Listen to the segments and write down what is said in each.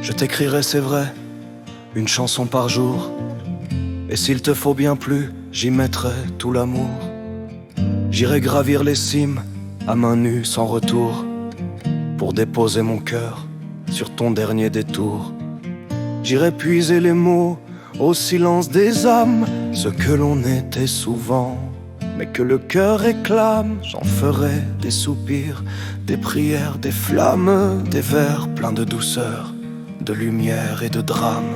Je t'écrirai, c'est vrai, une chanson par jour. Et s'il te faut bien plus, j'y mettrai tout l'amour. J'irai gravir les cimes à main nue sans retour, pour déposer mon cœur sur ton dernier détour. J'irai puiser les mots au silence des âmes, ce que l'on était souvent, mais que le cœur réclame. J'en ferai des soupirs, des prières, des flammes, des vers pleins de douceur, de lumière et de drame.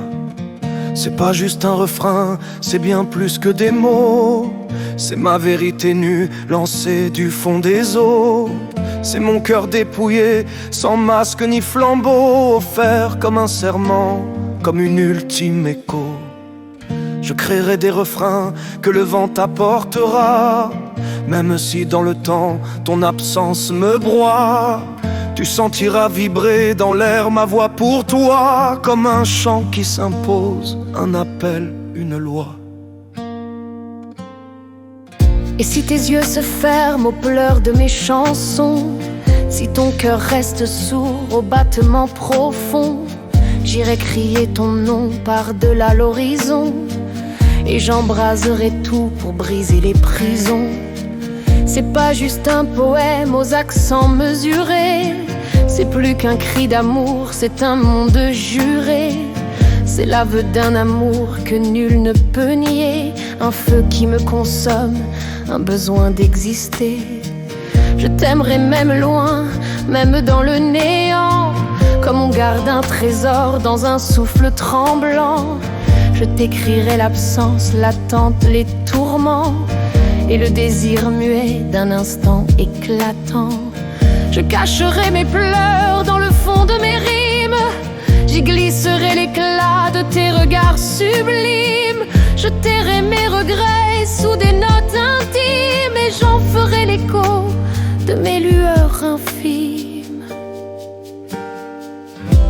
C'est pas juste un refrain, c'est bien plus que des mots. C'est ma vérité nue, lancée du fond des eaux. C'est mon cœur dépouillé, sans masque ni flambeau, offert comme un serment, comme une ultime écho. Je créerai des refrains que le vent t'apportera, même si dans le temps ton absence me broie. Tu sentiras vibrer dans l'air ma voix pour toi, comme un chant qui s'impose, un appel, une loi. Et si tes yeux se ferment aux pleurs de mes chansons, si ton cœur reste sourd aux battements profonds, j'irai crier ton nom par-delà l'horizon, et j'embraserai tout pour briser les prisons. C'est pas juste un poème aux accents mesurés, c'est plus qu'un cri d'amour, c'est un monde juré. C'est l'aveu d'un amour que nul ne peut nier, un feu qui me consomme, un besoin d'exister. Je t'aimerai même loin, même dans le néant, comme on garde un trésor dans un souffle tremblant. Je t'écrirai l'absence, l'attente, les tourments, et le désir muet d'un instant éclatant. Je cacherai mes pleurs dans le fond de mes rimes, j'y glisserai l'éclat de tes regards sublimes. Je tairai mes regrets sous des notes intimes, et j'en ferai l'écho de mes lueurs infimes.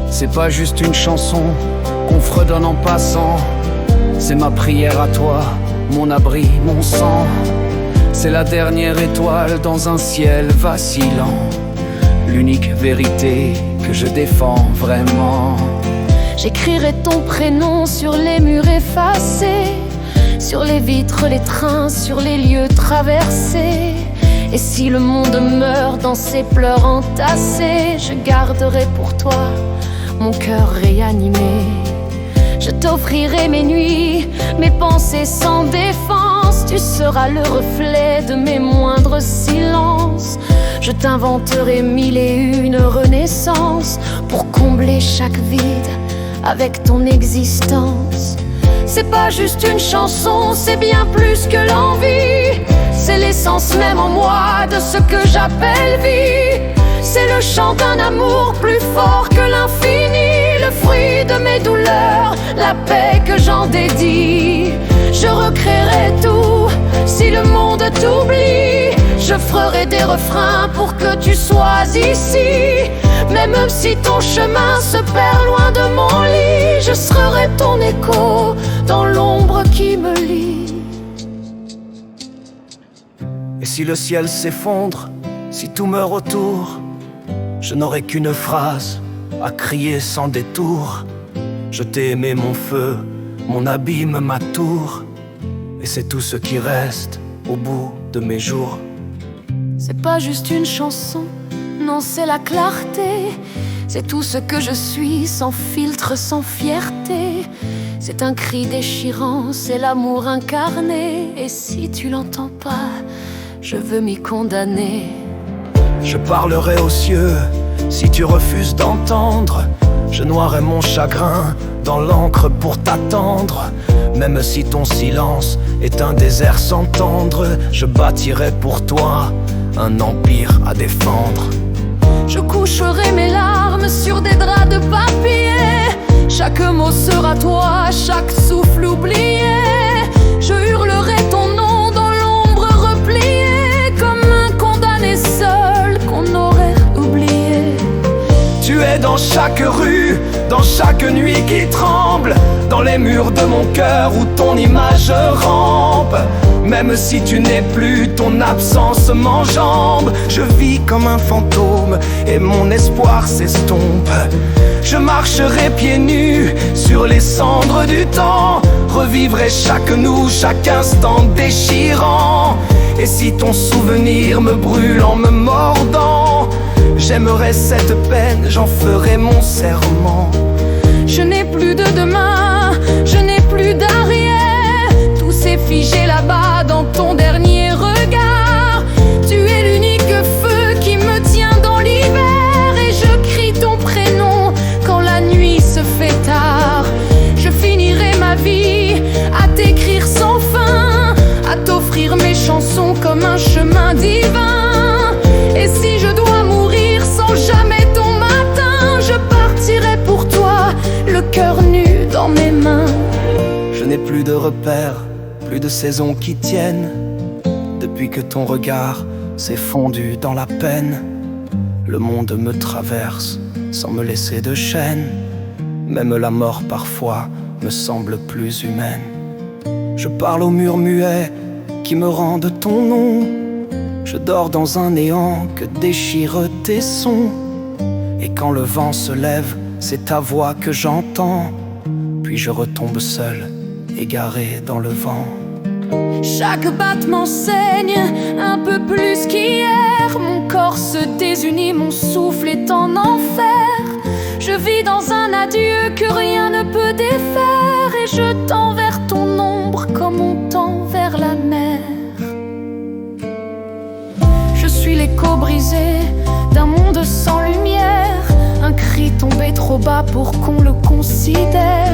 C'est pas juste une chanson qu'on fredonne en passant, c'est ma prière à toi, mon abri, mon sang. C'est la dernière étoile dans un ciel vacillant, l'unique vérité que je défends vraiment. J'écrirai ton prénom sur les murs effacés, sur les vitres, les trains, sur les lieux traversés. Et si le monde meurt dans ses pleurs entassés, je garderai pour toi mon cœur réanimé. Je t'offrirai mes nuits, mes pensées sans défense. Tu seras le reflet de mes moindres silences. Je t'inventerai mille et une renaissances pour combler chaque vide avec ton existence. C'est pas juste une chanson, c'est bien plus que l'envie. C'est l'essence même en moi de ce que j'appelle vie. C'est le chant d'un amour plus fort que l'infini, le fruit de mes douleurs, la paix que j'en dédie. Je recréerai tout si le monde t'oublie. Je ferai des refrains pour que tu sois ici. Même si ton chemin se perd loin de mon lit, je serai ton écho dans l'ombre qui me lie. Et si le ciel s'effondre, si tout meurt autour, je n'aurai qu'une phrase à crier sans détour. Je t'ai aimé mon feu, mon abîme, ma tour, et c'est tout ce qui reste au bout de mes jours. C'est pas juste une chanson, non c'est la clarté. C'est tout ce que je suis, sans filtre, sans fierté. C'est un cri déchirant, c'est l'amour incarné. Et si tu l'entends pas, je veux m'y condamner. Je parlerai aux cieux si tu refuses d'entendre. Je noierai mon chagrin dans l'encre pour t'attendre. Même si ton silence est un désert sans tendre, je bâtirai pour toi un empire à défendre. Je coucherai mes larmes sur des draps de papier. Chaque mot sera toi, chaque souffle oublié. Je hurlerai ton nom dans l'ombre repliée, comme un condamné seul qu'on aurait oublié. Tu es dans chaque rue, dans chaque nuit qui tremble, dans les murs de mon cœur où ton image rampe. Même si tu n'es plus, ton absence m'enjambe. Je vis comme un fantôme et mon espoir s'estompe. Je marcherai pieds nus sur les cendres du temps, revivrai chaque nous, chaque instant déchirant. Et si ton souvenir me brûle en me mordant, j'aimerais cette peine, j'en ferai mon serment. Je n'ai plus de demain, je n'ai plus d'arrière. Tout s'est figé là-bas dans ton dernier regard. Tu es l'unique feu qui me tient dans l'hiver. Et je crie ton prénom quand la nuit se fait tard. Je finirai ma vie à t'écrire sans fin, à t'offrir mes chansons comme un chemin divin. Et si je dois mourir sans jamais ton matin, je partirai pour toi, le cœur nu dans mes mains. Je n'ai plus de repères, plus de saisons qui tiennent, depuis que ton regard s'est fondu dans la peine. Le monde me traverse sans me laisser de chaîne. Même la mort parfois me semble plus humaine. Je parle aux murs muets qui me rendent ton nom. Je dors dans un néant que déchirent tes sons. Et quand le vent se lève, c'est ta voix que j'entends. Puis je retombe seul, égaré dans le vent. Chaque battement saigne un peu plus qu'hier. Mon corps se désunit, mon souffle est en enfer. Je vis dans un adieu que rien ne peut défaire. Et je tends vers ton ombre comme on tend vers la mer. Je suis l'écho brisé d'un monde sans lumière, un cri tombé trop bas pour qu'on le considère.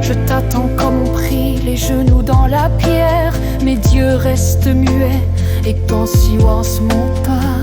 Je t'attends comme on prie, les genoux dans la pierre. Mes dieux restent muets et pensent y was mon pas.